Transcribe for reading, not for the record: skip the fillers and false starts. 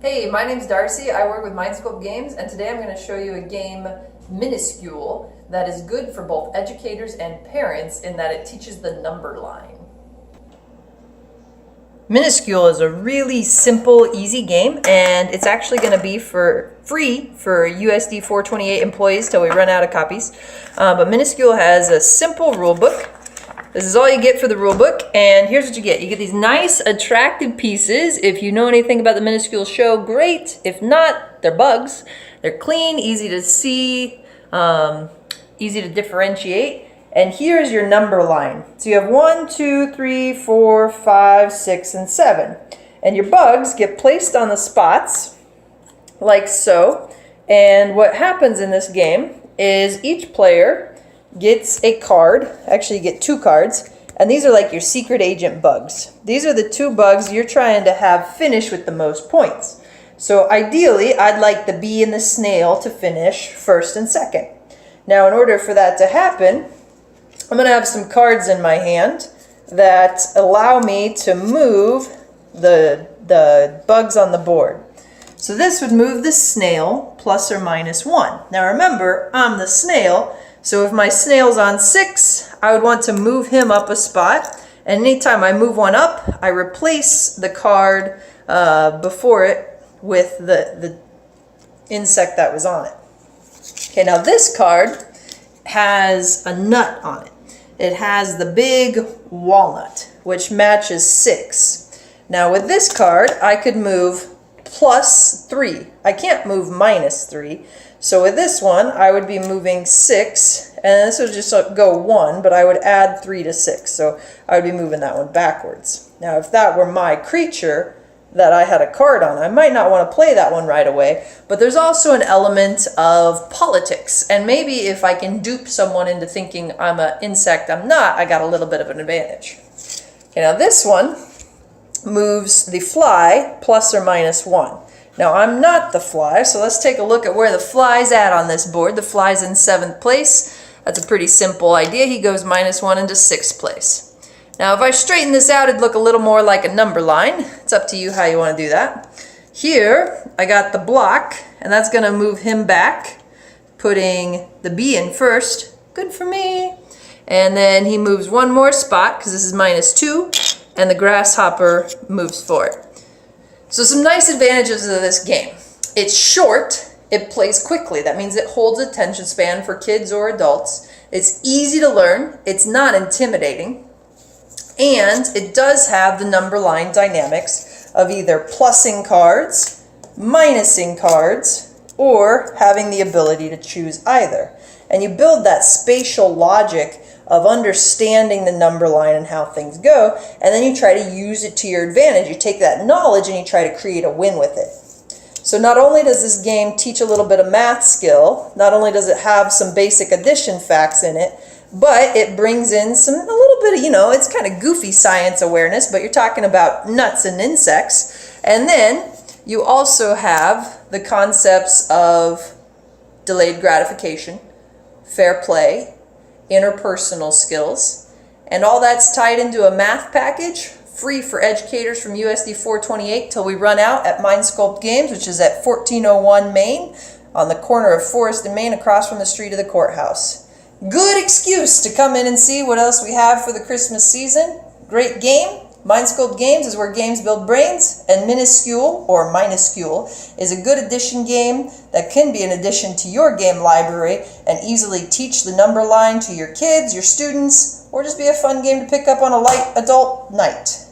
Hey, my name's Darcy. I work with Minuscule Games, and today I'm going to show you a game, Minuscule, that is good for both educators and parents in that it teaches the number line. Minuscule is a really simple, easy game, and it's actually going to be free for USD 428 employees till we run out of copies. But Minuscule has a simple rule book. This is all you get for the rule book, and here's what you get. You get these nice, attractive pieces. If you know anything about the Minuscule show, great. If not, they're bugs. They're clean, easy to see, easy to differentiate. And here's your number line. So you have 1, 2, 3, 4, 5, 6, and 7. And your bugs get placed on the spots, like so. And what happens in this game is each player gets a card. Actually, you get 2 cards, and these are like your secret agent bugs. These are the 2 bugs you're trying to have finish with the most points. So ideally, I'd like the bee and the snail to finish first and second. Now, in order for that to happen, I'm going to have some cards in my hand that allow me to move the bugs on the board. So this would move the snail plus or minus 1. Now remember, I'm the snail. So if my snail's on 6, I would want to move him up a spot. And anytime I move one up, I replace the card before it with the insect that was on it. Okay, now this card has a nut on it. It has the big walnut, which matches 6. Now with this card, I could move plus 3. I can't move minus 3. So with this one, I would be moving 6, and this would just go 1, but I would add 3 to 6. So I would be moving that one backwards. Now if that were my creature that I had a card on, I might not want to play that one right away, but there's also an element of politics. And maybe if I can dupe someone into thinking I'm an insect, I'm not, I got a little bit of an advantage. Okay, now this one moves the fly plus or minus 1. Now, I'm not the fly, so let's take a look at where the fly's at on this board. The fly's in 7th place. That's a pretty simple idea. He goes minus 1 into 6th place. Now, if I straighten this out, it'd look a little more like a number line. It's up to you how you want to do that. Here, I got the block, and that's going to move him back, putting the bee in first. Good for me. And then he moves one more spot, because this is minus 2, and the grasshopper moves forward. So some nice advantages of this game. It's short, it plays quickly. That means it holds attention span for kids or adults. It's easy to learn, it's not intimidating, and it does have the number line dynamics of either plussing cards, minusing cards, or having the ability to choose either. And you build that spatial logic of understanding the number line and how things go, and then you try to use it to your advantage. You take that knowledge and you try to create a win with it. So not only does this game teach a little bit of math skill, not only does it have some basic addition facts in it, but it brings in a little bit of, it's kind of goofy science awareness, but you're talking about nuts and insects. And then you also have the concepts of delayed gratification, fair play, interpersonal skills, and all that's tied into a math package free for educators from USD 428 till we run out at Minuscule Games, which is at 1401 Main on the corner of Forest and Main across from the street of the courthouse. Good excuse to come in and see what else we have for the Christmas season. Great game. Minuscule Games is where games build brains, and Minuscule, or Minuscule, is a good addition game that can be an addition to your game library and easily teach the number line to your kids, your students, or just be a fun game to pick up on a light adult night.